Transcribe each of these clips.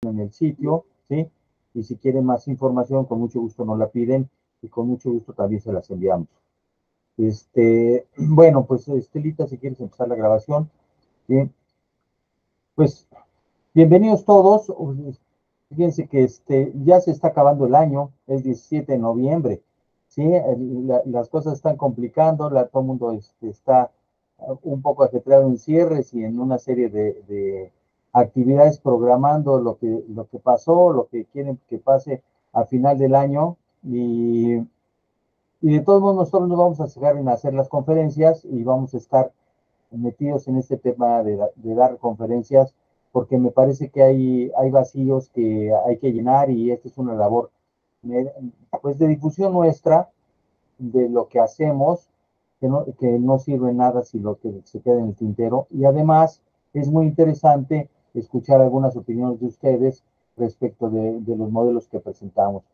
en el sitio, ¿sí? Y si quieren más información, con mucho gusto nos la piden y con mucho gusto también se las enviamos. Bueno, pues Estelita, si quieres empezar la grabación, ¿sí? Pues bienvenidos todos. Fíjense que ya se está acabando el año, es 17 de noviembre, ¿sí? Las cosas están complicando, todo el mundo está un poco ajetreado en cierres y en una serie de actividades programando lo que pasó, lo que quieren que pase a final del año y de todos modos nosotros nos vamos a cegar en hacer las conferencias y vamos a estar metidos en este tema de dar conferencias, porque me parece que hay vacíos que hay que llenar y esta es una labor pues de difusión nuestra de lo que hacemos, que no sirve nada si lo que se queda en el tintero. Y además es muy interesante escuchar algunas opiniones de ustedes respecto de los modelos que presentamos.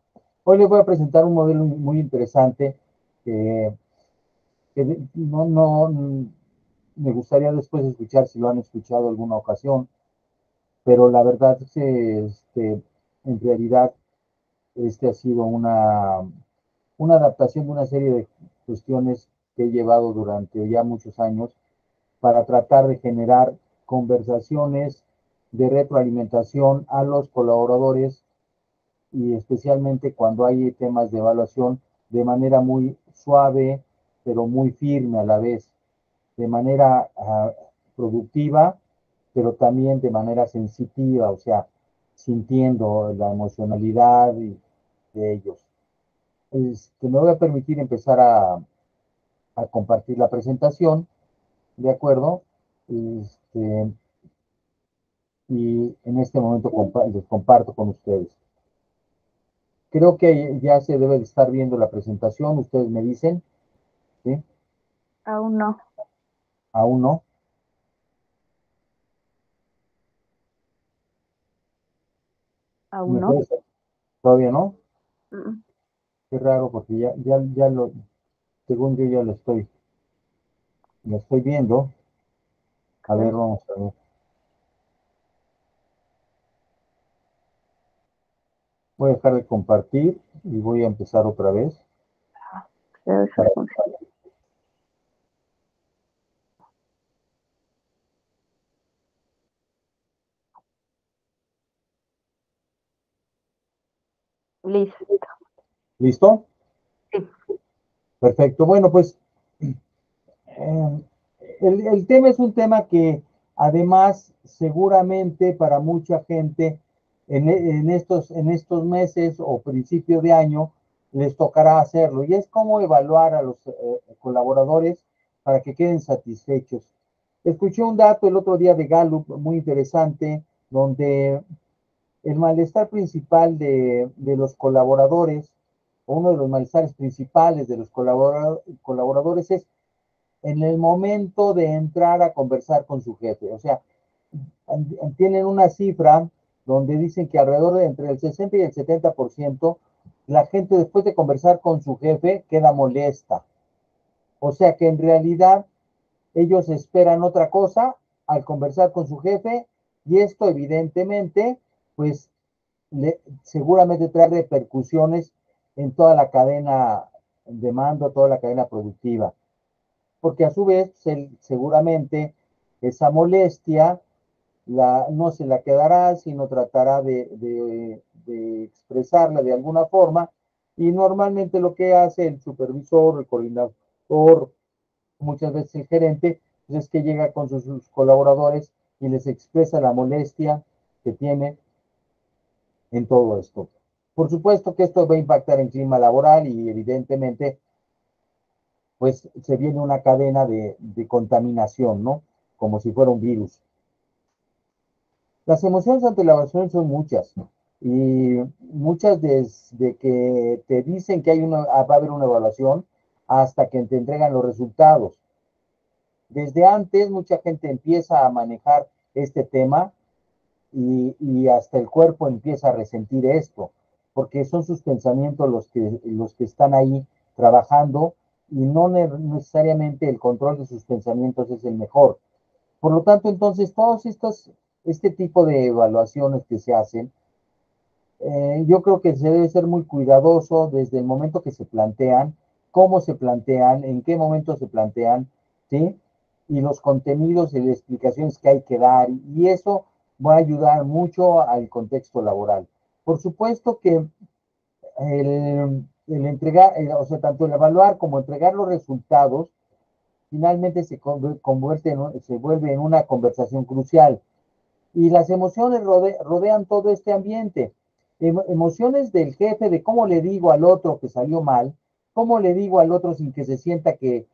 Hoy les voy a presentar un modelo muy interesante que, que no, me gustaría después escuchar si lo han escuchado alguna ocasión, pero la verdad es que en realidad ha sido una adaptación de una serie de cuestiones que he llevado durante ya muchos años para tratar de generar conversaciones de retroalimentación a los colaboradores y especialmente cuando hay temas de evaluación de manera muy suave, pero muy firme a la vez, de manera productiva, pero también de manera sensitiva, o sea, sintiendo la emocionalidad de ellos. Me voy a permitir empezar a compartir la presentación, ¿de acuerdo? Este, y en este momento les comparto con ustedes. Creo que ya se debe de estar viendo la presentación, ustedes me dicen, ¿sí? Aún no. Aún no. Aún no. Todavía no. Mm. Qué raro, porque según yo ya lo estoy viendo. A ver, Ok. vamos a ver. Voy a dejar de compartir y voy a empezar otra vez. Debe ser Para- función. Listo. ¿Listo? Sí. Perfecto. Bueno, pues eh, el tema es un tema que además seguramente para mucha gente en estos meses o principio de año les tocará hacerlo. Y es cómo evaluar a los colaboradores para que queden satisfechos. Escuché un dato el otro día de Gallup muy interesante, donde el malestar principal de los colaboradores, o uno de los malestares principales de los colaboradores es en el momento de entrar a conversar con su jefe. O sea, tienen una cifra donde dicen que alrededor de entre el 60 y el 70% la gente después de conversar con su jefe queda molesta. O sea que en realidad ellos esperan otra cosa al conversar con su jefe y esto evidentemente pues seguramente trae repercusiones en toda la cadena de mando, toda la cadena productiva, porque a su vez seguramente esa molestia no se la quedará, sino tratará de expresarla de alguna forma y normalmente lo que hace el supervisor, el coordinador, muchas veces el gerente, pues es que llega con sus colaboradores y les expresa la molestia que tiene en todo esto. Por supuesto que esto va a impactar en clima laboral y evidentemente pues se viene una cadena de contaminación, ¿no? Como si fuera un virus. Las emociones ante la evaluación son muchas y muchas desde que te dicen que va a haber una evaluación hasta que te entregan los resultados. Desde antes mucha gente empieza a manejar este tema y hasta el cuerpo empieza a resentir esto, porque son sus pensamientos los que están ahí trabajando y no necesariamente el control de sus pensamientos es el mejor. Por lo tanto, entonces, todos estos este tipo de evaluaciones que se hacen, yo creo que se debe ser muy cuidadoso desde el momento que se plantean, cómo se plantean, en qué momento se plantean, ¿sí? Y los contenidos y las explicaciones que hay que dar, y eso va a ayudar mucho al contexto laboral. Por supuesto que el entregar, o sea, tanto el evaluar como entregar los resultados, finalmente se vuelve en una conversación crucial. Y las emociones rodean todo este ambiente. Emociones del jefe, de cómo le digo al otro que salió mal, cómo le digo al otro sin que se sienta que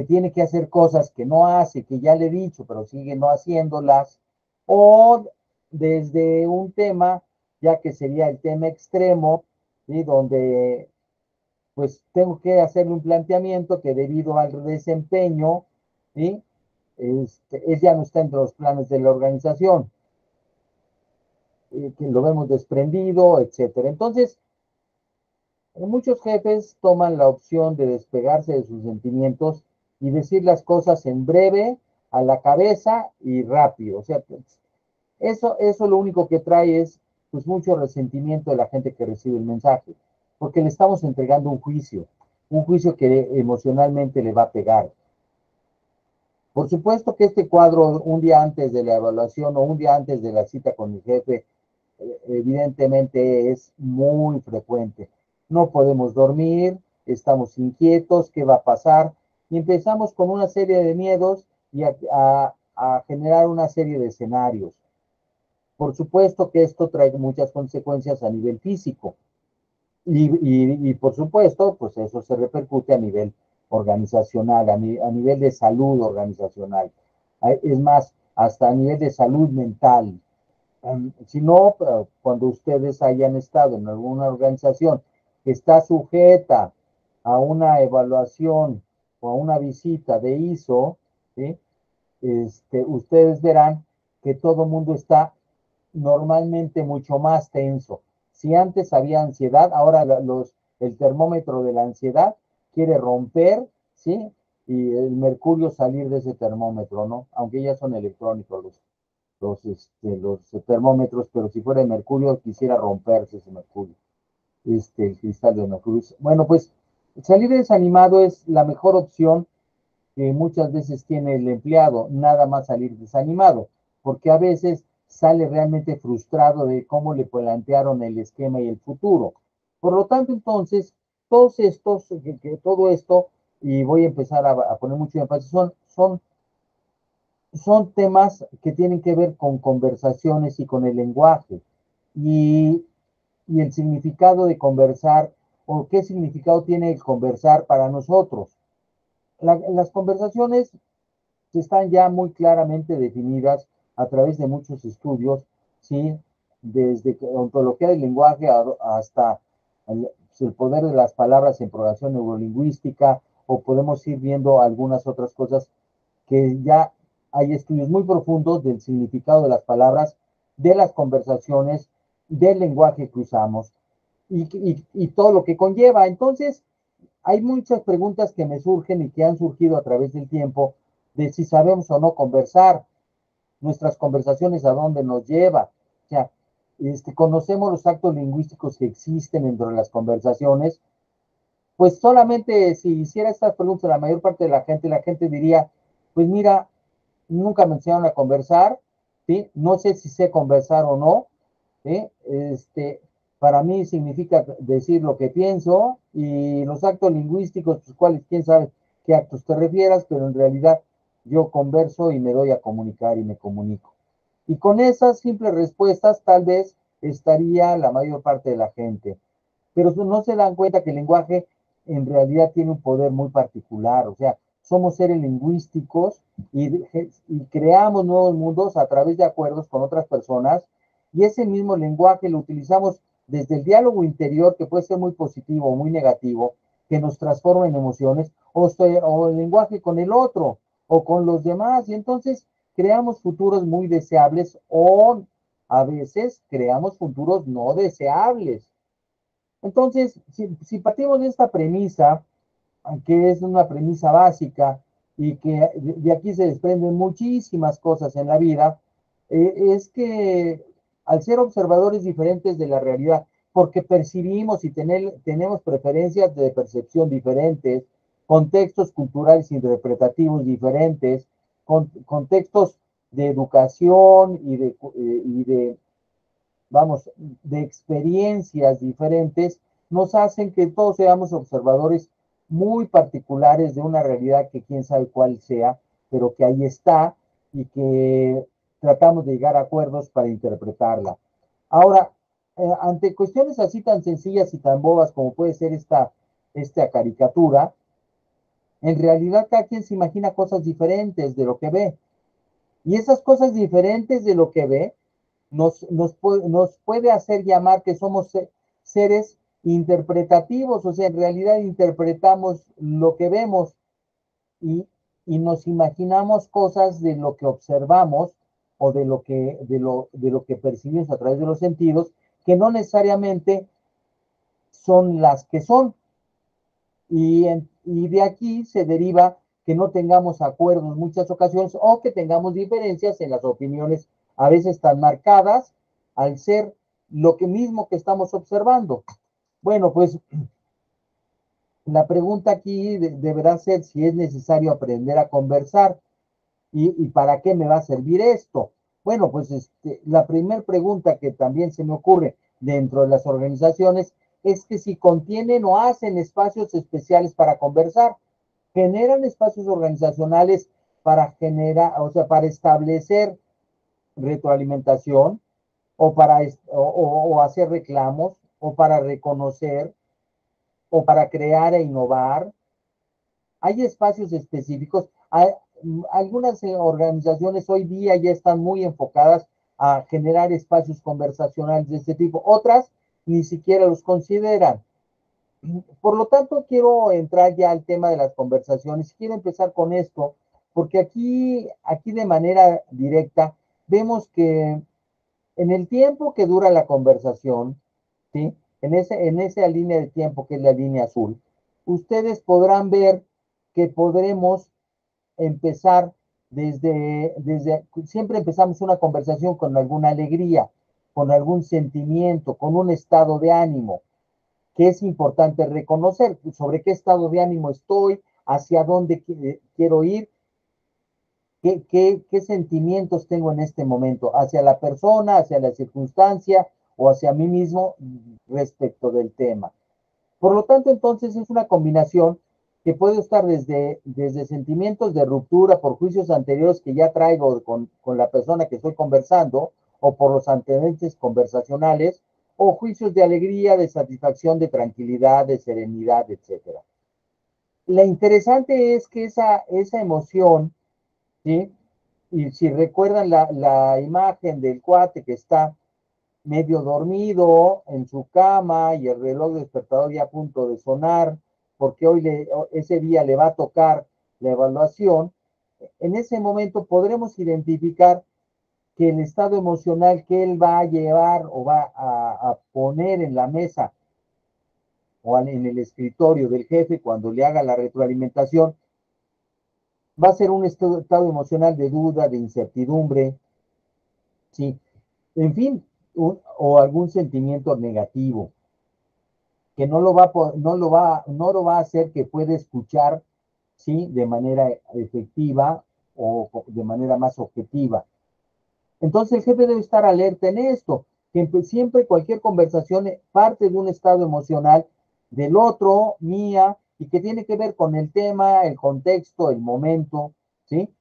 tiene que hacer cosas que no hace, que ya le he dicho, pero sigue no haciéndolas, o desde un tema, ya que sería el tema extremo, ¿sí? Donde pues tengo que hacerle un planteamiento que debido al desempeño, ¿sí? Él ya no está entre los planes de la organización, que lo vemos desprendido, etcétera. Entonces, muchos jefes toman la opción de despegarse de sus sentimientos y decir las cosas en breve, a la cabeza y rápido. O sea, eso lo único que trae es pues mucho resentimiento de la gente que recibe el mensaje, porque le estamos entregando un juicio que emocionalmente le va a pegar. Por supuesto que este cuadro un día antes de la evaluación o un día antes de la cita con el jefe, evidentemente es muy frecuente. No podemos dormir, estamos inquietos, ¿qué va a pasar? Y empezamos con una serie de miedos y a generar una serie de escenarios. Por supuesto que esto trae muchas consecuencias a nivel físico y por supuesto, pues eso se repercute a nivel organizacional, a nivel de salud organizacional. Es más, hasta a nivel de salud mental. Si no, cuando ustedes hayan estado en alguna organización que está sujeta a una evaluación o a una visita de ISO, ¿sí? Ustedes verán que todo el mundo está normalmente mucho más tenso. Si antes había ansiedad, ahora el termómetro de la ansiedad quiere romper, ¿sí? Y el mercurio salir de ese termómetro, ¿no? Aunque ya son electrónicos los termómetros, pero si fuera de mercurio quisiera romperse ese mercurio, el cristal de mercurio. Bueno, pues salir desanimado es la mejor opción que muchas veces tiene el empleado, nada más salir desanimado, porque a veces sale realmente frustrado de cómo le plantearon el esquema y el futuro. Por lo tanto, entonces, todo esto, y voy a empezar a poner mucho énfasis, son temas que tienen que ver con conversaciones y con el lenguaje y, y el significado de conversar o qué significado tiene el conversar para nosotros. Las conversaciones están ya muy claramente definidas a través de muchos estudios, ¿sí? Desde ontología del lenguaje hasta el poder de las palabras en programación neurolingüística, o podemos ir viendo algunas otras cosas que ya hay estudios muy profundos del significado de las palabras, de las conversaciones, del lenguaje que usamos y todo lo que conlleva. Entonces, hay muchas preguntas que me surgen y que han surgido a través del tiempo de si sabemos o no conversar, nuestras conversaciones a dónde nos lleva. O sea, conocemos los actos lingüísticos que existen dentro de las conversaciones. Pues solamente si hiciera estas preguntas la mayor parte de la gente diría, pues mira, nunca me enseñaron a conversar, ¿sí? No sé si sé conversar o no, ¿sí? Para mí significa decir lo que pienso y los actos lingüísticos, pues cuáles, quién sabe qué actos te refieras, pero en realidad yo converso y me doy a comunicar y me comunico. Y con esas simples respuestas tal vez estaría la mayor parte de la gente, pero no se dan cuenta que el lenguaje en realidad tiene un poder muy particular, o sea, somos seres lingüísticos y creamos nuevos mundos a través de acuerdos con otras personas y ese mismo lenguaje lo utilizamos desde el diálogo interior, que puede ser muy positivo o muy negativo, que nos transforma en emociones, o el lenguaje con el otro o con los demás, y entonces creamos futuros muy deseables o a veces creamos futuros no deseables. Entonces, si partimos de esta premisa, que es una premisa básica y que de aquí se desprenden muchísimas cosas en la vida, Es que al ser observadores diferentes de la realidad, porque percibimos y tenemos preferencias de percepción diferentes, contextos culturales interpretativos diferentes, contextos de educación vamos, de experiencias diferentes, nos hacen que todos seamos observadores muy particulares de una realidad que quién sabe cuál sea, pero que ahí está y que tratamos de llegar a acuerdos para interpretarla. Ahora, ante cuestiones así tan sencillas y tan bobas como puede ser esta caricatura, en realidad cada quien se imagina cosas diferentes de lo que ve. Y esas cosas diferentes de lo que ve nos puede hacer llamar que somos seres interpretativos, o sea, en realidad interpretamos lo que vemos y, y nos imaginamos cosas de lo que observamos o de lo que percibimos a través de los sentidos, que no necesariamente son las que son. Y de aquí se deriva que no tengamos acuerdos en muchas ocasiones o que tengamos diferencias en las opiniones, a veces tan marcadas, al ser lo que mismo que estamos observando. Bueno, pues la pregunta aquí deberá ser si es necesario aprender a conversar y para qué me va a servir esto. Bueno, pues la primera pregunta que también se me ocurre dentro de las organizaciones es que si contienen o hacen espacios especiales para conversar, generan espacios organizacionales para generar, o sea, para establecer retroalimentación o hacer reclamos o para reconocer o para crear e innovar. Hay espacios específicos. Algunas organizaciones hoy día ya están muy enfocadas a generar espacios conversacionales de este tipo. Otras ni siquiera los consideran. Por lo tanto, quiero entrar ya al tema de las conversaciones. Quiero empezar con esto, porque aquí de manera directa vemos que en el tiempo que dura la conversación, ¿sí? En esa línea de tiempo que es la línea azul, ustedes podrán ver que podremos empezar siempre empezamos una conversación con alguna alegría, con algún sentimiento, con un estado de ánimo, que es importante reconocer sobre qué estado de ánimo estoy, hacia dónde quiero ir, qué sentimientos tengo en este momento, hacia la persona, hacia la circunstancia o hacia mí mismo respecto del tema. Por lo tanto, entonces es una combinación que puede estar desde sentimientos de ruptura por juicios anteriores que ya traigo con la persona que estoy conversando o por los antecedentes conversacionales o juicios de alegría, de satisfacción, de tranquilidad, de serenidad, etcétera. Lo interesante es que esa emoción, ¿sí? Y si recuerdan la imagen del cuate que está medio dormido en su cama y el reloj despertador ya a punto de sonar, porque ese día le va a tocar la evaluación, en ese momento podremos identificar que el estado emocional que él va a llevar o va a poner en la mesa o en el escritorio del jefe cuando le haga la retroalimentación, va a ser un estado emocional de duda, de incertidumbre, ¿sí? En fin, o algún sentimiento negativo que no lo va a hacer que pueda escuchar, ¿sí? De manera efectiva o de manera más objetiva. Entonces el jefe debe estar alerta en esto, que siempre cualquier conversación parte de un estado emocional del otro, mía, y que tiene que ver con el tema, el contexto, el momento, ¿sí?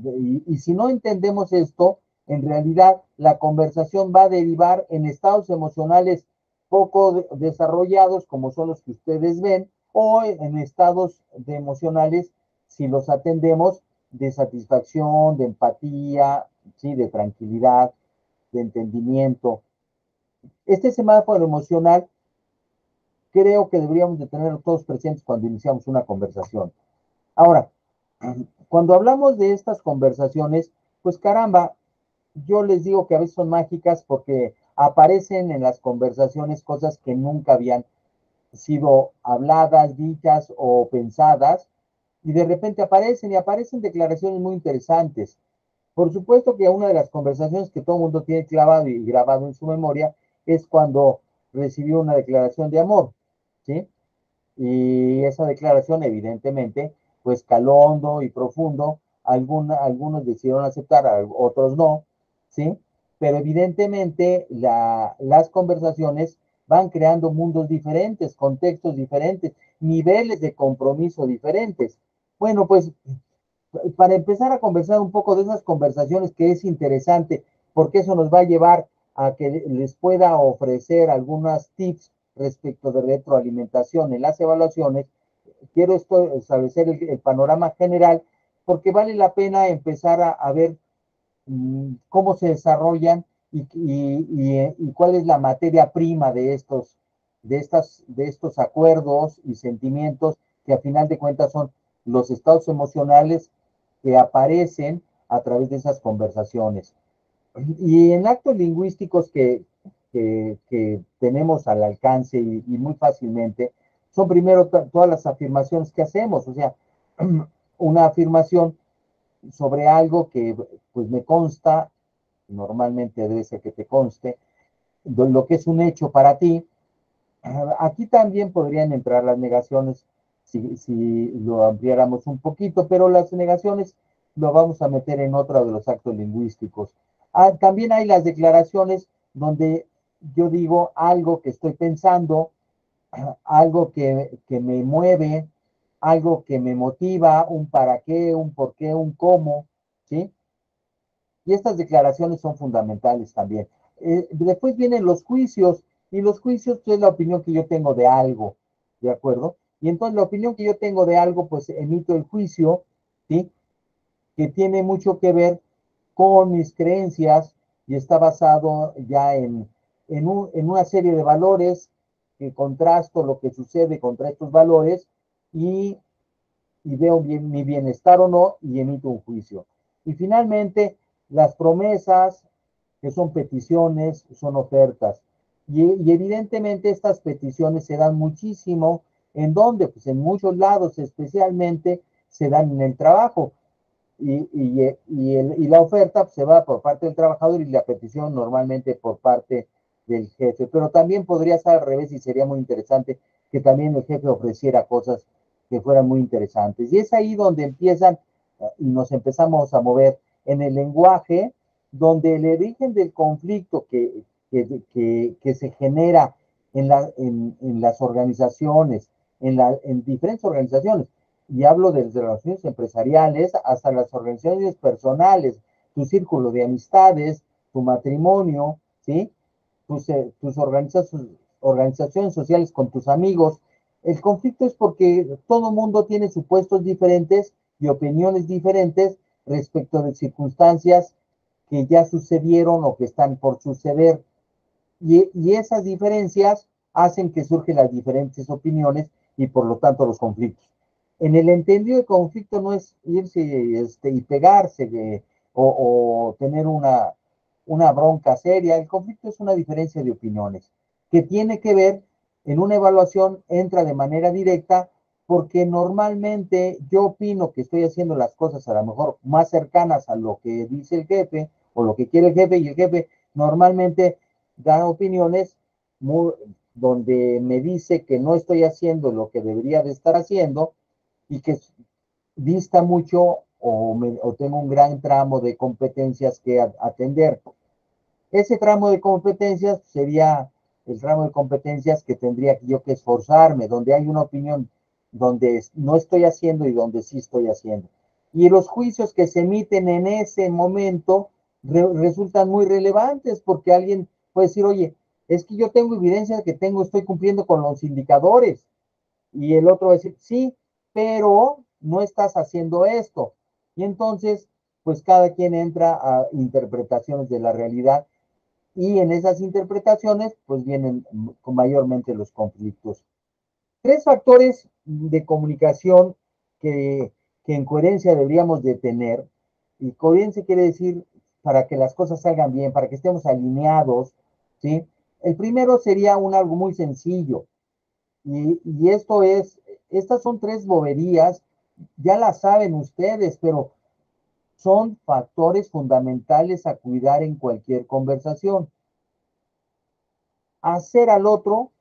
Y si no entendemos esto, en realidad la conversación va a derivar en estados emocionales poco desarrollados, como son los que ustedes ven, o en estados emocionales, si los atendemos, de satisfacción, de empatía, ¿sí? De tranquilidad, de entendimiento. Este semáforo emocional creo que deberíamos de tenerlo todos presentes cuando iniciamos una conversación. Ahora, cuando hablamos de estas conversaciones, pues caramba, yo les digo que a veces son mágicas porque aparecen en las conversaciones cosas que nunca habían sido habladas, dichas o pensadas, y de repente aparecen declaraciones muy interesantes. Por supuesto que una de las conversaciones que todo el mundo tiene clavado y grabado en su memoria es cuando recibió una declaración de amor, ¿sí? Y esa declaración, evidentemente, pues caló hondo y profundo. Algunos decidieron aceptar, otros no, ¿sí? Pero evidentemente las conversaciones van creando mundos diferentes, contextos diferentes, niveles de compromiso diferentes. Bueno, pues para empezar a conversar un poco de esas conversaciones que es interesante, porque eso nos va a llevar a que les pueda ofrecer algunas tips respecto de retroalimentación en las evaluaciones. Quiero establecer el panorama general porque vale la pena empezar a ver cómo se desarrollan y cuál es la materia prima de estos acuerdos y sentimientos que a final de cuentas son los estados emocionales que aparecen a través de esas conversaciones. Y en actos lingüísticos que tenemos al alcance y muy fácilmente, son primero todas las afirmaciones que hacemos, o sea, una afirmación sobre algo que pues me consta, normalmente debe ser que te conste, lo que es un hecho para ti. Aquí también podrían entrar las negaciones si lo ampliáramos un poquito, pero las negaciones lo vamos a meter en otro de los actos lingüísticos. También hay las declaraciones donde yo digo algo que estoy pensando, algo que me mueve, algo que me motiva, un para qué, un por qué, un cómo, ¿sí? Y estas declaraciones son fundamentales también. Después vienen los juicios, y los juicios pues, es la opinión que yo tengo de algo, ¿de acuerdo? Y entonces la opinión que yo tengo de algo, pues emito el juicio, ¿sí? Que tiene mucho que ver con mis creencias y está basado ya en una serie de valores que contrasto lo que sucede contra estos valores y, y veo bien, mi bienestar o no y emito un juicio. Y finalmente, las promesas, que son peticiones, son ofertas. Y evidentemente estas peticiones se dan muchísimo. ¿En dónde? Pues en muchos lados, especialmente se dan en el trabajo. Y la oferta pues, se va por parte del trabajador y la petición normalmente por parte del jefe. Pero también podría ser al revés y sería muy interesante que también el jefe ofreciera cosas que fueran muy interesantes. Y es ahí donde empiezan y nos empezamos a mover en el lenguaje, donde el origen del conflicto que se genera en las organizaciones, en diferentes organizaciones, y hablo desde las relaciones empresariales hasta las organizaciones personales, tu círculo de amistades, tu matrimonio, ¿sí? Tus organizaciones sociales con tus amigos. El conflicto es porque todo mundo tiene supuestos diferentes y opiniones diferentes respecto de circunstancias que ya sucedieron o que están por suceder. Y esas diferencias hacen que surgen las diferentes opiniones y por lo tanto los conflictos. En el entendido de conflicto no es irse y pegarse o tener una bronca seria. El conflicto es una diferencia de opiniones que tiene que ver en una evaluación, entra de manera directa porque normalmente yo opino que estoy haciendo las cosas a lo mejor más cercanas a lo que dice el jefe o lo que quiere el jefe y el jefe normalmente da opiniones muy, donde me dice que no estoy haciendo lo que debería de estar haciendo y que dista mucho o tengo un gran tramo de competencias que atender. Ese tramo de competencias sería el tramo de competencias que tendría yo que esforzarme, donde hay una opinión, donde no estoy haciendo y donde sí estoy haciendo. Y los juicios que se emiten en ese momento resultan muy relevantes porque alguien puede decir, oye, es que yo tengo evidencia de que estoy cumpliendo con los indicadores. Y el otro va a decir, sí, pero no estás haciendo esto. Y entonces, pues cada quien entra a interpretaciones de la realidad y en esas interpretaciones, pues vienen mayormente los conflictos. Tres factores de comunicación que en coherencia deberíamos de tener, y coherencia quiere decir para que las cosas salgan bien, para que estemos alineados, ¿sí? El primero sería algo muy sencillo, y esto es, estas son tres boberías, ya las saben ustedes, pero son factores fundamentales a cuidar en cualquier conversación. Hacer al otro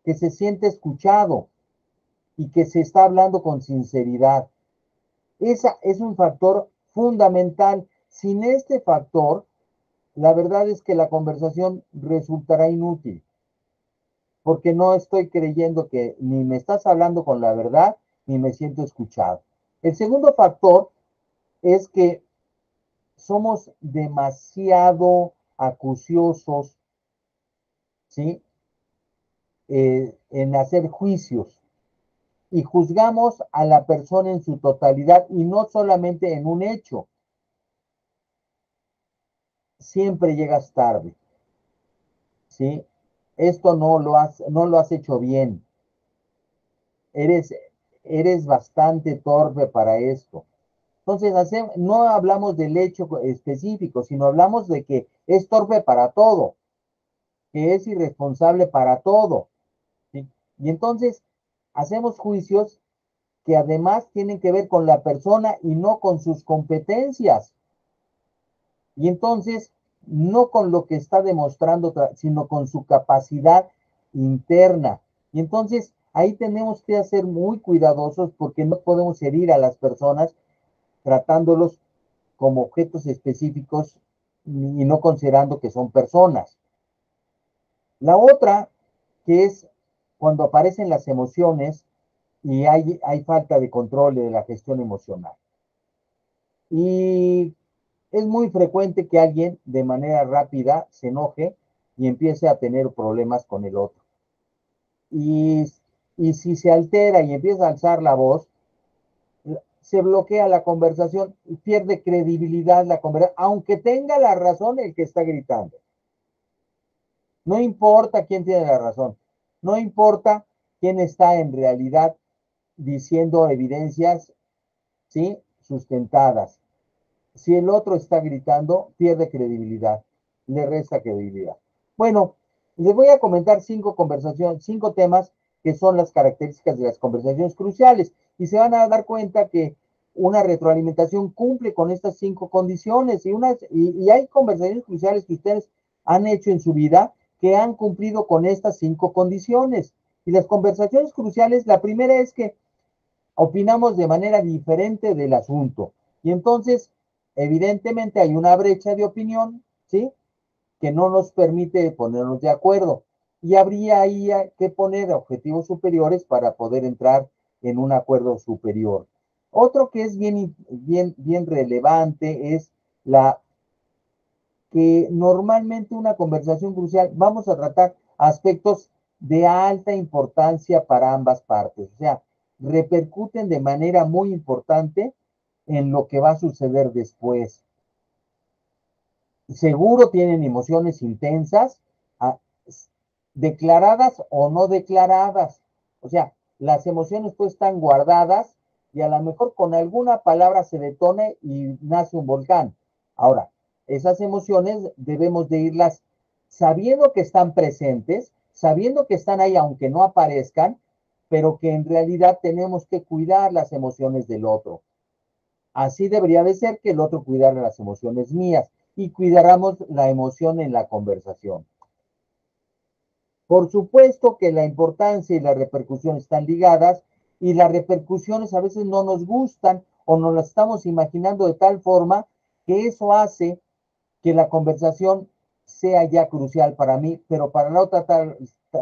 que se siente escuchado y que se está hablando con sinceridad. Ese es un factor fundamental. Sin este factor, la verdad es que la conversación resultará inútil, porque no estoy creyendo que ni me estás hablando con la verdad, ni me siento escuchado. El segundo factor es que somos demasiado acuciosos, ¿sí? En hacer juicios y juzgamos a la persona en su totalidad y no solamente en un hecho. Siempre llegas tarde, ¿sí? Esto no lo has hecho bien. Eres, eres bastante torpe para esto. Entonces, no hablamos del hecho específico, sino hablamos de que es torpe para todo, que es irresponsable para todo, ¿sí? Y entonces hacemos juicios que además tienen que ver con la persona y no con sus competencias. Y entonces, no con lo que está demostrando, sino con su capacidad interna. Y entonces, ahí tenemos que ser muy cuidadosos porque no podemos herir a las personas tratándolos como objetos específicos y no considerando que son personas. La otra, que es cuando aparecen las emociones y hay falta de control de la gestión emocional. Y es muy frecuente que alguien de manera rápida se enoje y empiece a tener problemas con el otro. Y, y si se altera y empieza a alzar la voz, se bloquea la conversación y pierde credibilidad la conversación, aunque tenga la razón el que está gritando. No importa quién tiene la razón, no importa quién está en realidad diciendo evidencias, ¿sí? Sustentadas. Si el otro está gritando, pierde credibilidad, le resta credibilidad. Bueno, les voy a comentar cinco temas que son las características de las conversaciones cruciales y se van a dar cuenta que una retroalimentación cumple con estas 5 condiciones y hay conversaciones cruciales que ustedes han hecho en su vida que han cumplido con estas 5 condiciones. Y las conversaciones cruciales, la primera es que opinamos de manera diferente del asunto. Y entonces, evidentemente, hay una brecha de opinión, ¿sí? Que no nos permite ponernos de acuerdo. Y habría ahí que poner objetivos superiores para poder entrar en un acuerdo superior. Otro que es bien relevante es la que normalmente una conversación crucial vamos a tratar aspectos de alta importancia para ambas partes. O sea, repercuten de manera muy importante en lo que va a suceder después. Seguro tienen emociones intensas, declaradas o no declaradas. O sea, las emociones pues están guardadas y a lo mejor con alguna palabra se detone y nace un volcán. Ahora, esas emociones debemos de irlas sabiendo que están presentes, sabiendo que están ahí aunque no aparezcan, pero que en realidad tenemos que cuidar las emociones del otro. Así debería de ser que el otro cuidara las emociones mías y cuidáramos la emoción en la conversación. Por supuesto que la importancia y la repercusión están ligadas y las repercusiones a veces no nos gustan o nos las estamos imaginando de tal forma que eso hace que la conversación sea ya crucial para mí, pero para la otra tal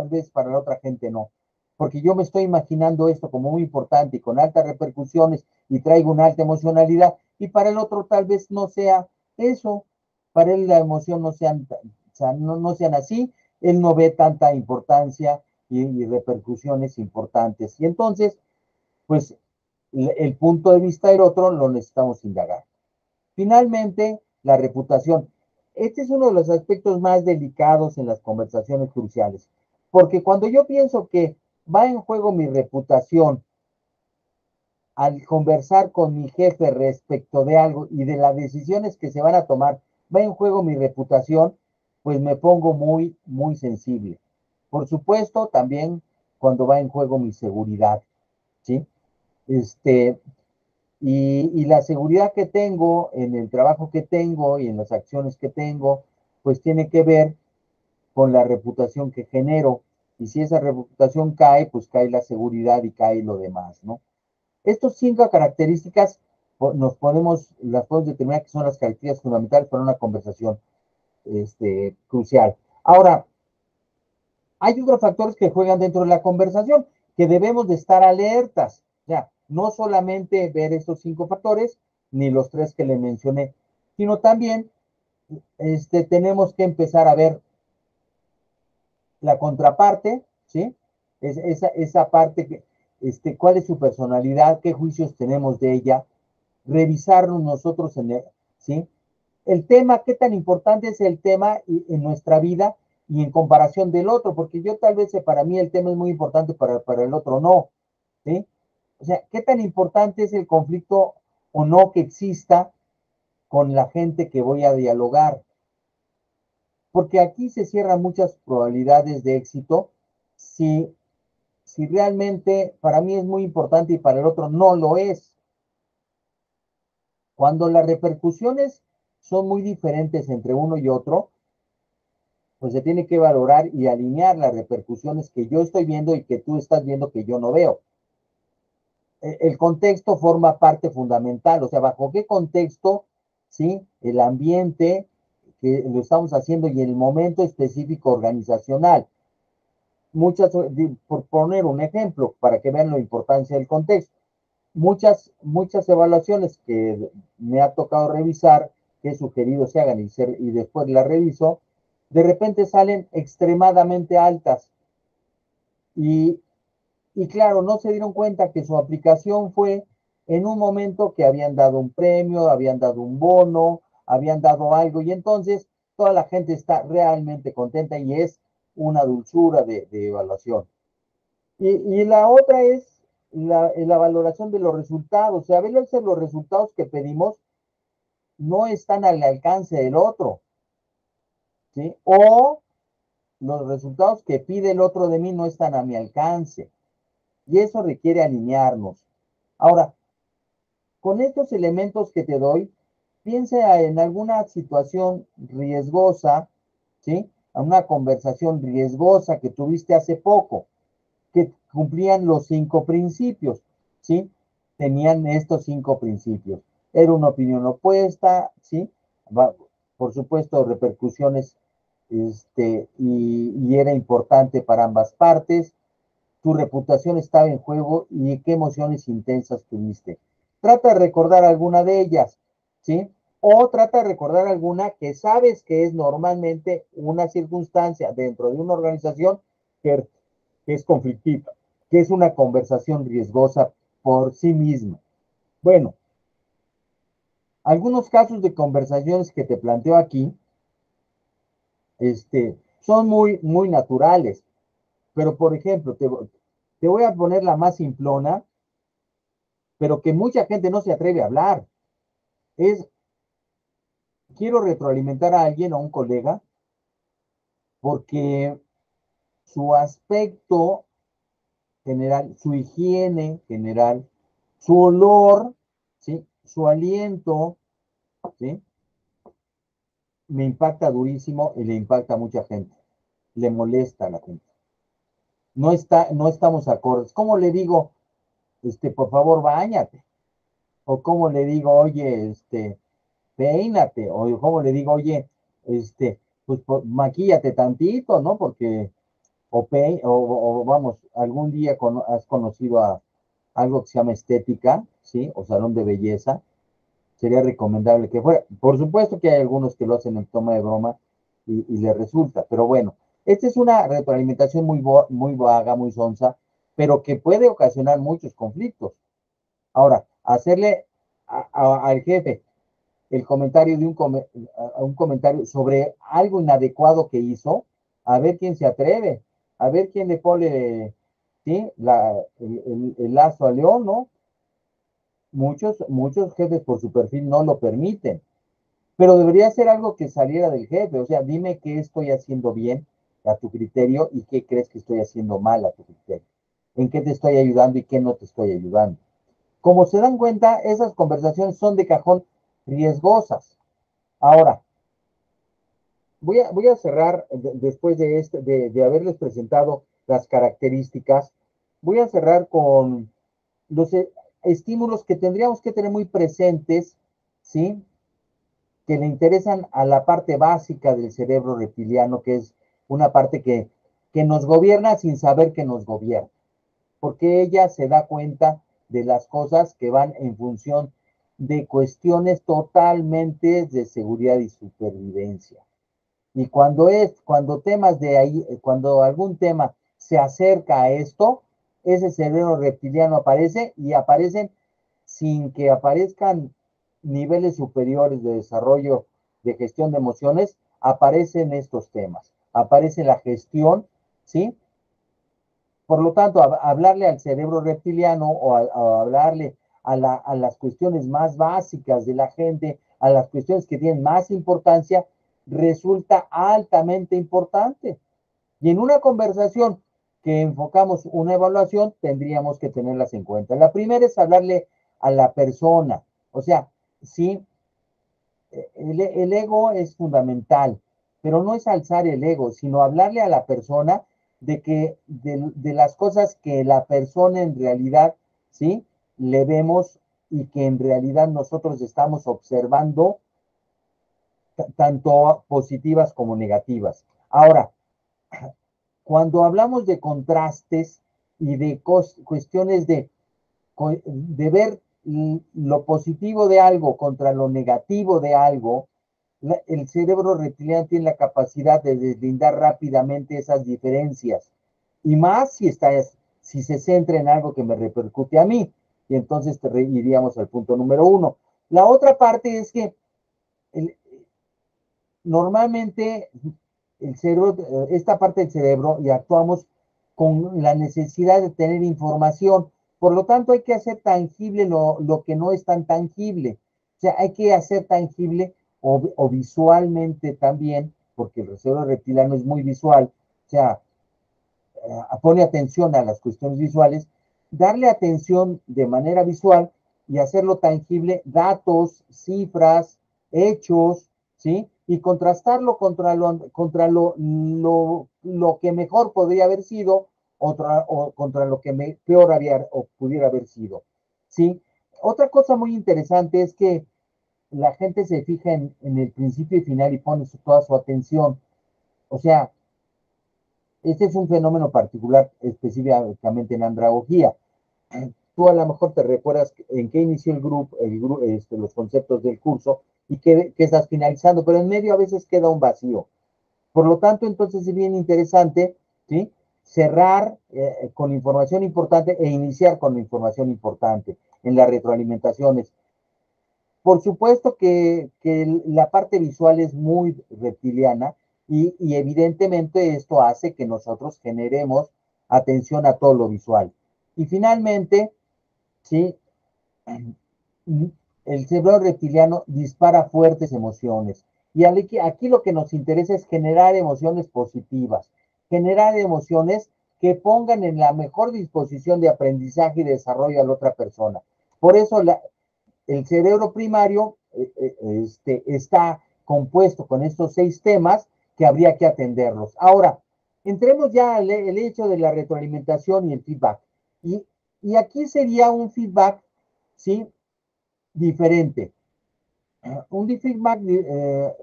vez para la otra gente no. Porque yo me estoy imaginando esto como muy importante y con altas repercusiones y traigo una alta emocionalidad y para el otro tal vez no sea eso, para él la emoción no sean, o sea, no sean así, él no ve tanta importancia y repercusiones importantes. Y entonces, pues el punto de vista del otro lo necesitamos indagar. Finalmente, la reputación. Este es uno de los aspectos más delicados en las conversaciones cruciales, porque cuando yo pienso que va en juego mi reputación al conversar con mi jefe respecto de algo y de las decisiones que se van a tomar, va en juego mi reputación, pues me pongo muy sensible. Por supuesto, también cuando va en juego mi seguridad, ¿sí? Este, Y la seguridad que tengo en el trabajo que tengo y en las acciones que tengo, pues tiene que ver con la reputación que genero. Y si esa reputación cae, pues cae la seguridad y cae lo demás, ¿no? Estas 5 características las podemos determinar que son las características fundamentales para una conversación crucial. Ahora, hay otros factores que juegan dentro de la conversación que debemos de estar alertas. O sea, no solamente ver estos 5 factores, ni los 3 que le mencioné, sino también tenemos que empezar a ver la contraparte, ¿sí? Esa parte que, cuál es su personalidad, qué juicios tenemos de ella, revisarnos nosotros ¿sí? El tema, qué tan importante es el tema en nuestra vida y en comparación del otro, porque yo tal vez para mí el tema es muy importante, para el otro no, ¿sí? O sea, qué tan importante es el conflicto o no que exista con la gente que voy a dialogar, porque aquí se cierran muchas probabilidades de éxito si, si realmente para mí es muy importante y para el otro no lo es. Cuando las repercusiones son muy diferentes entre uno y otro, pues se tiene que valorar y alinear las repercusiones que yo estoy viendo y que tú estás viendo que yo no veo. El contexto forma parte fundamental, o sea, bajo qué contexto, ¿sí? El ambiente que lo estamos haciendo y el momento específico organizacional. Por poner un ejemplo, para que vean la importancia del contexto, muchas evaluaciones que me ha tocado revisar, que he sugerido se hagan y después las reviso, de repente salen extremadamente altas. Y, y claro, no se dieron cuenta que su aplicación fue en un momento que habían dado un premio, habían dado un bono, habían dado algo, y entonces toda la gente está realmente contenta y es una dulzura de evaluación. Y la otra es la valoración de los resultados. O sea, a veces los resultados que pedimos no están al alcance del otro, ¿sí? O los resultados que pide el otro de mí no están a mi alcance. Y eso requiere alinearnos. Ahora, con estos elementos que te doy, piensa en alguna situación riesgosa, ¿sí? A una conversación riesgosa que tuviste hace poco, que cumplían los 5 principios, ¿sí? Tenían estos 5 principios. Era una opinión opuesta, ¿sí? Por supuesto, repercusiones, y era importante para ambas partes. Tu reputación estaba en juego y qué emociones intensas tuviste. Trata de recordar alguna de ellas, ¿sí? O trata de recordar alguna que sabes que es normalmente una circunstancia dentro de una organización que, que es conflictiva, que es una conversación riesgosa por sí misma. Bueno, algunos casos de conversaciones que te planteo aquí, son muy naturales, pero por ejemplo, te voy a poner la más simplona, pero que mucha gente no se atreve a hablar. Quiero retroalimentar a alguien, a un colega, porque su aspecto general, su higiene general, su olor, ¿sí? Su aliento, ¿sí? Me impacta durísimo y le impacta a mucha gente. Le molesta a la gente. No estamos acordes. ¿Cómo le digo, por favor, báñate? O cómo le digo, oye, peínate? O cómo le digo, oye, pues maquíllate tantito, ¿no? Porque, o vamos, algún día has conocido a algo que se llama estética, ¿sí? O salón de belleza. Sería recomendable que fuera. Por supuesto que hay algunos que lo hacen en toma de broma y les resulta, pero bueno, esta es una retroalimentación muy vaga, muy sonsa, pero que puede ocasionar muchos conflictos. Ahora, hacerle al jefe el comentario un comentario sobre algo inadecuado que hizo, a ver quién se atreve, a ver quién le pone, ¿sí? El lazo al león, ¿no? Muchos jefes por su perfil no lo permiten, pero debería ser algo que saliera del jefe. O sea, dime qué estoy haciendo bien a tu criterio y qué crees que estoy haciendo mal a tu criterio. En qué te estoy ayudando y qué no te estoy ayudando. Como se dan cuenta, esas conversaciones son de cajón riesgosas. Ahora, voy a cerrar después de haberles presentado las características, voy a cerrar con los estímulos que tendríamos que tener muy presentes, ¿sí? Que le interesan a la parte básica del cerebro reptiliano, que es una parte que nos gobierna sin saber que nos gobierna, porque ella se da cuenta de las cosas que van en función de cuestiones totalmente de seguridad y supervivencia. Y cuando temas de ahí, cuando algún tema se acerca a esto, ese cerebro reptiliano aparece y aparecen sin que aparezcan niveles superiores de desarrollo de gestión de emociones, aparecen estos temas. Aparece la gestión, ¿sí? Por lo tanto, hablarle al cerebro reptiliano o hablarle a las cuestiones más básicas de la gente, a las cuestiones que tienen más importancia, resulta altamente importante. Y en una conversación que enfocamos una evaluación, tendríamos que tenerlas en cuenta. La primera es hablarle a la persona. O sea, sí, el ego es fundamental, pero no es alzar el ego, sino hablarle a la persona de las cosas que la persona en realidad, ¿sí? Le vemos y que en realidad nosotros estamos observando, tanto positivas como negativas. Ahora, cuando hablamos de contrastes y de cuestiones de ver lo positivo de algo contra lo negativo de algo, el cerebro reptiliano tiene la capacidad de deslindar rápidamente esas diferencias. Y más si se centra en algo que me repercute a mí. Y entonces iríamos al punto número 1. La otra parte es que el, normalmente el cerebro, esta parte del cerebro, y actuamos con la necesidad de tener información. Por lo tanto, hay que hacer tangible lo que no es tan tangible. O sea, hay que hacer tangible o visualmente también, porque el cerebro reptiliano es muy visual, o sea, pone atención a las cuestiones visuales, darle atención de manera visual y hacerlo tangible, datos, cifras, hechos, ¿sí? Y contrastarlo contra lo que mejor podría haber sido o contra lo que peor había o pudiera haber sido, ¿sí? Otra cosa muy interesante es que la gente se fija en el principio y final y pone toda su atención. O sea, este es un fenómeno particular específicamente en andragogía. Tú a lo mejor te recuerdas en qué inició los conceptos del curso y qué estás finalizando, pero en medio a veces queda un vacío. Por lo tanto, entonces es bien interesante, ¿sí? Cerrar con información importante e iniciar con información importante en las retroalimentaciones. Por supuesto que la parte visual es muy reptiliana y evidentemente esto hace que nosotros generemos atención a todo lo visual. Y finalmente, ¿sí? El cerebro reptiliano dispara fuertes emociones. Y aquí lo que nos interesa es generar emociones positivas, generar emociones que pongan en la mejor disposición de aprendizaje y desarrollo a la otra persona. Por eso el cerebro primario está compuesto con estos 6 temas que habría que atenderlos. Ahora, entremos ya al el hecho de la retroalimentación y el feedback. Y aquí sería un feedback, ¿sí? Diferente. Un feedback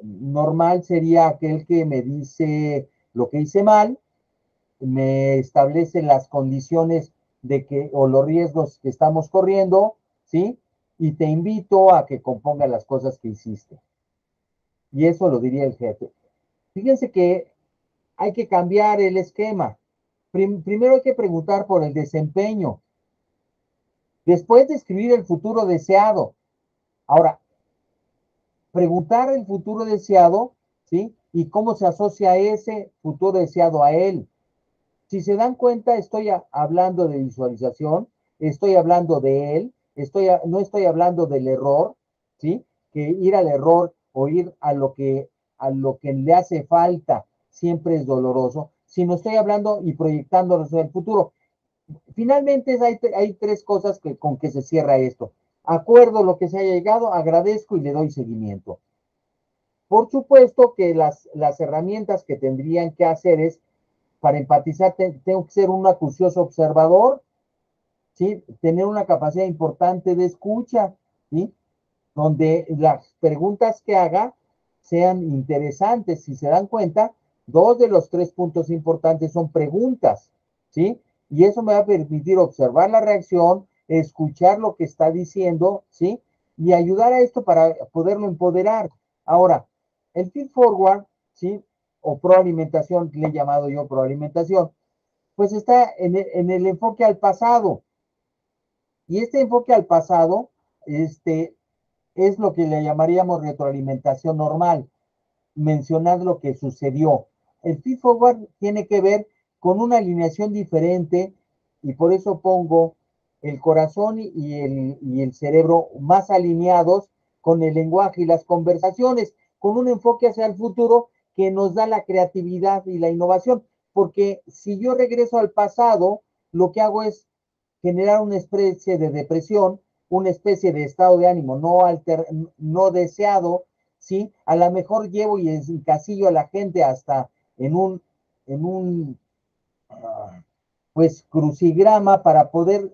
normal sería aquel que me dice lo que hice mal, me establece las condiciones o los riesgos que estamos corriendo, ¿sí? Y te invito a que componga las cosas que hiciste. Y eso lo diría el jefe. Fíjense que hay que cambiar el esquema. Primero hay que preguntar por el desempeño. Después describir el futuro deseado. Ahora, preguntar el futuro deseado, ¿sí? Y cómo se asocia ese futuro deseado a él. Si se dan cuenta, estoy hablando de visualización, estoy hablando de él, no estoy hablando del error, ¿sí? Que ir al error o ir a lo que le hace falta siempre es doloroso, sino estoy hablando y proyectándonos en el futuro. Finalmente hay tres cosas con que se cierra esto. Acuerdo lo que se haya llegado, agradezco y le doy seguimiento. Por supuesto que las herramientas que tendrían que hacer es, para empatizar, tengo que ser un acucioso observador, ¿sí? Tener una capacidad importante de escucha, ¿sí? Donde las preguntas que haga sean interesantes. Si se dan cuenta, dos de los tres puntos importantes son preguntas, ¿sí? Y eso me va a permitir observar la reacción, escuchar lo que está diciendo, ¿sí? Y ayudar a esto para poderlo empoderar. Ahora, el feed forward, ¿sí? O proalimentación, le he llamado yo proalimentación, pues está en el enfoque al pasado. Y este enfoque al pasado, es lo que le llamaríamos retroalimentación normal, mencionar lo que sucedió. El feed forward tiene que ver con una alineación diferente y por eso pongo el corazón y el cerebro más alineados con el lenguaje y las conversaciones, con un enfoque hacia el futuro que nos da la creatividad y la innovación. Porque si yo regreso al pasado, lo que hago es generar una especie de depresión, una especie de estado de ánimo no deseado, ¿sí? A lo mejor llevo y encasillo a la gente hasta en un pues crucigrama para poder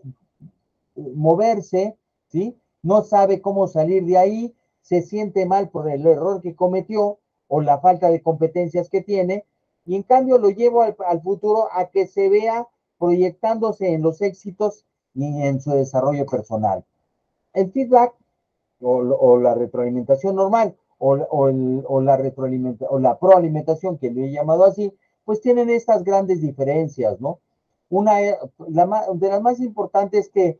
moverse, ¿sí? No sabe cómo salir de ahí, se siente mal por el error que cometió o la falta de competencias que tiene, y en cambio lo llevo al futuro a que se vea proyectándose en los éxitos y en su desarrollo personal. El feedback o la retroalimentación normal o la proalimentación, que le he llamado así, pues tienen estas grandes diferencias, ¿no? Una de las más importantes es que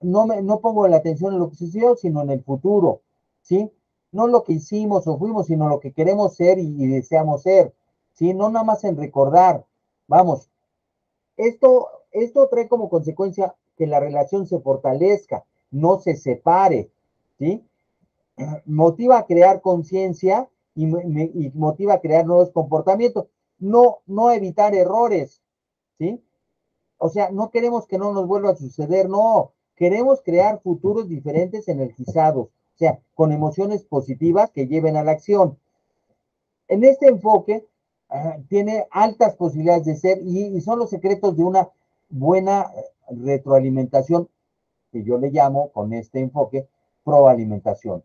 no pongo la atención en lo que sucedió, sino en el futuro, ¿sí? No lo que hicimos o fuimos, sino lo que queremos ser y deseamos ser, ¿sí? No nada más en recordar. Vamos, esto trae como consecuencia que la relación se fortalezca, no se separe, ¿sí? Motiva a crear conciencia y motiva a crear nuevos comportamientos, no evitar errores, ¿sí? O sea, no queremos que no nos vuelva a suceder, no, queremos crear futuros diferentes energizados, o sea, con emociones positivas que lleven a la acción. En este enfoque, tiene altas posibilidades de ser y son los secretos de una buena retroalimentación, que yo le llamo con este enfoque proalimentación.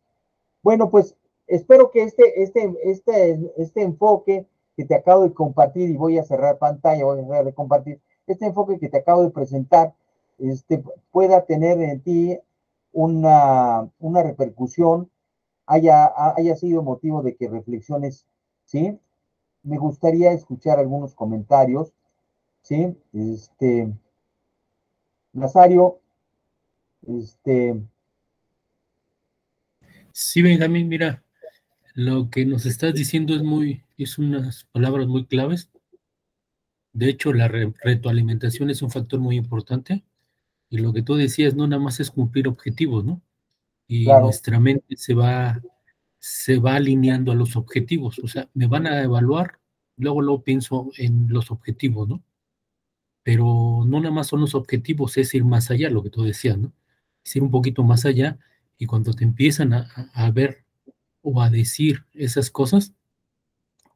Bueno, pues espero que este enfoque que te acabo de compartir, y voy a cerrar pantalla, voy a dejar de compartir, este enfoque que te acabo de presentar, pueda tener en ti una repercusión, haya sido motivo de que reflexiones, ¿sí? Me gustaría escuchar algunos comentarios, ¿sí? Nazario, este, Sí, Benjamín, mira, lo que nos estás diciendo es unas palabras muy claves. De hecho, la retroalimentación es un factor muy importante. Y lo que tú decías, no nada más es cumplir objetivos, ¿no? Y claro, nuestra mente se va alineando a los objetivos. O sea, me van a evaluar, luego pienso en los objetivos, ¿no? Pero no nada más son los objetivos, es ir más allá, lo que tú decías, ¿no? Es ir un poquito más allá y cuando te empiezan a ver o a decir esas cosas,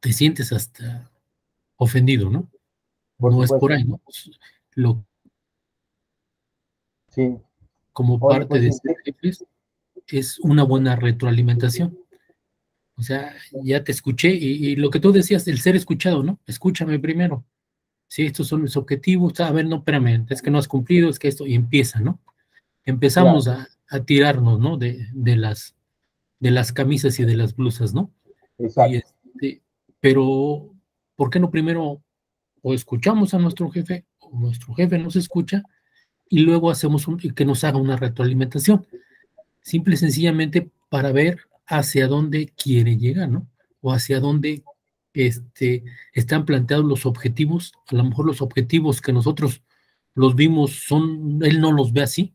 te sientes hasta ofendido, ¿no? por No es por supuesto, ahí, ¿no? Lo, sí. como Oye, parte pues, de ser jefes, es una buena retroalimentación. O sea, ya te escuché y lo que tú decías, el ser escuchado, ¿no? Escúchame primero. Si estos son mis objetivos, a ver, no, espérame, es que no has cumplido, es que esto, y empieza, ¿no? Empezamos claro, a tirarnos, ¿no? De las camisas y de las blusas, ¿no? Y exacto, pero, ¿por qué no primero o escuchamos a nuestro jefe o nuestro jefe nos escucha y luego hacemos que nos haga una retroalimentación? Simple y sencillamente para ver hacia dónde quiere llegar, ¿no? O hacia dónde están planteados los objetivos. A lo mejor los objetivos que nosotros los vimos él no los ve así,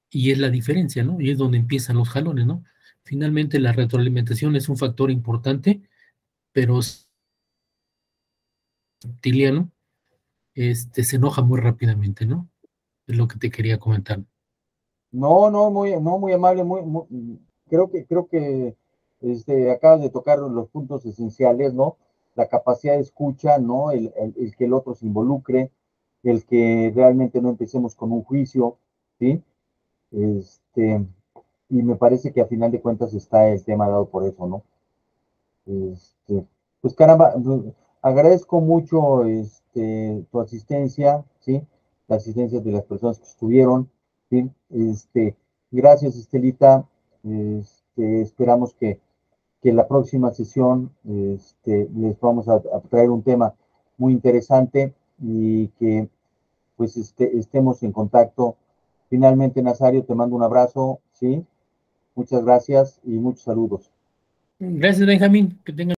y es la diferencia, ¿no? Y es donde empiezan los jalones, ¿no? Finalmente la retroalimentación es un factor importante, pero es reptiliano, se enoja muy rápidamente, ¿no? Es lo que te quería comentar. No, muy amable, creo que acabas de tocar los puntos esenciales, ¿no? La capacidad de escucha, ¿no? El que el otro se involucre, el que realmente no empecemos con un juicio, ¿sí? Y me parece que a final de cuentas está el tema dado por eso, ¿no? Pues caramba, agradezco mucho tu asistencia, ¿sí? La asistencia de las personas que estuvieron, ¿sí? Gracias, Estelita. Esperamos que la próxima sesión les vamos a traer un tema muy interesante y que pues estemos en contacto. Finalmente, Nazario, te mando un abrazo, ¿sí? Muchas gracias y muchos saludos. Gracias, Benjamín. Que tengan